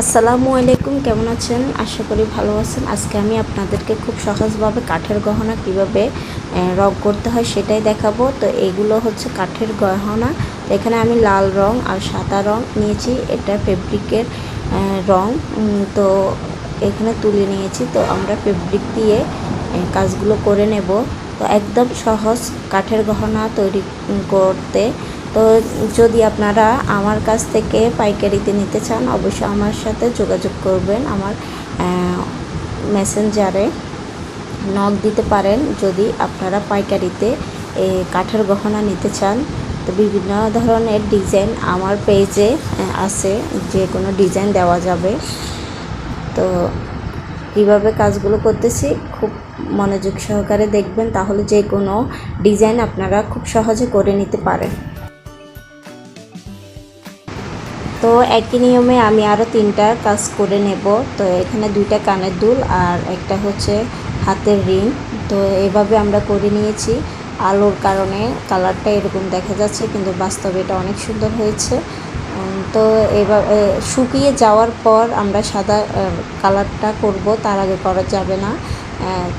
আসসালামু আলাইকুম, কেমন আছেন? আশা করি ভালো আছেন। আজকে আমি আপনাদেরকে খুব সহজভাবে কাঠের গহনা কিভাবে রং করতে হয় সেটাই দেখাবো। তো এগুলো হচ্ছে কাঠের গহনা। এখানে আমি লাল রং আর সাদা রং নিয়েছি, এটা ফেব্রিকের রং। তো এখানে তুলে নিয়েছি। তো আমরা ফেব্রিক দিয়ে কাজগুলো করে নেব। তো একদম সহজ কাঠের গহনা তৈরি করতে। তো যদি আপনারা আমার কাছ থেকে পাইকারিতে নিতে চান, অবশ্যই আমার সাথে যোগাযোগ করবেন। আমার মেসেঞ্জারে নক দিতে পারেন যদি আপনারা পাইকারিতে কাঠের গহনা নিতে চান। তো বিভিন্ন ধরনের ডিজাইন আমার পেজে আছে, যে কোনো ডিজাইন দেওয়া যাবে। তো কীভাবে কাজগুলো করতেছি খুব মনোযোগ সহকারে দেখবেন, তাহলে যে কোনো ডিজাইন আপনারা খুব সহজে করে নিতে পারেন। তো একই নিয়মে আমি আরও 3টা কাজ করে নেব। তো এখানে 2টা কানের দুল আর একটা হচ্ছে হাতের রিং। তো এভাবে আমরা করে নিয়েছি। আলোর কারণে কালারটা এরকম দেখা যাচ্ছে, কিন্তু বাস্তবে এটা অনেক সুন্দর হয়েছে। তো এবার শুকিয়ে যাওয়ার পর আমরা সাদা কালারটা করব, তার আগে করা যাবে না,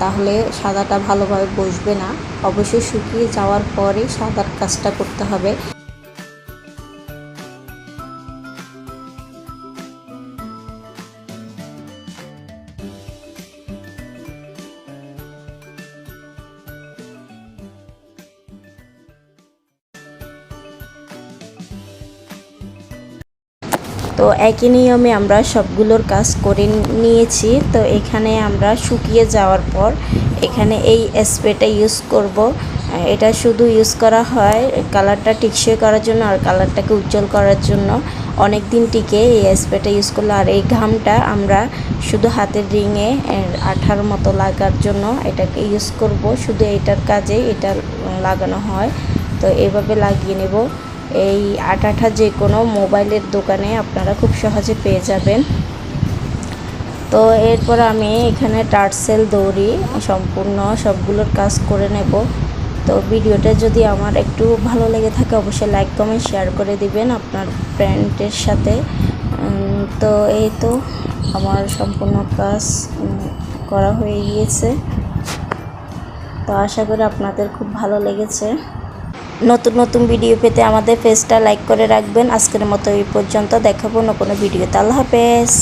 তাহলে সাদাটা ভালোভাবে বসবে না। অবশ্যই শুকিয়ে যাওয়ার পরেই সাদার কাজটা করতে হবে। তো একই নিয়মে আমরা সবগুলোর কাজ করে নিয়েছি। তো এখানে আমরা শুকিয়ে যাওয়ার পর এখানে এই স্প্রেটা ইউজ করব। এটা শুধু ইউজ করা হয় কালারটা টিকসই করার জন্য আর কালারটাকে উজ্জ্বল করার জন্য। অনেক দিন টিকে এই স্প্রেটা ইউজ করলে। আর এই ঘামটা আমরা শুধু হাতের রিংয়ে আঠার মতো লাগার জন্য এটাকে ইউজ করব। শুধু এটার কাজে এটা লাগানো হয়। তো এভাবে লাগিয়ে নেব। এই আঠাটা যে কোনো মোবাইলের দোকানে আপনারা খুব সহজে পেয়ে যাবেন। তো এরপর আমি এখানে টার্সেল দড়ি সম্পূর্ণ সবগুলোর কাজ করে নেব। তো ভিডিওটা যদি আমার একটু ভালো লেগে থাকে, অবশ্যই লাইক কমেন্ট শেয়ার করে দিবেন আপনার ফ্রেন্ডের সাথে। তো এই তো আমার সম্পূর্ণ কাজ করা হয়ে গিয়েছে। তো আশা করি আপনাদের খুব ভালো লেগেছে। নতুন নতুন ভিডিও পেতে আমাদের পেজটা লাইক করে রাখবেন। আজকের মতো এই পর্যন্ত, দেখাবো অন্য কোনো ভিডিওতে। আল্লাহ হাফেজ।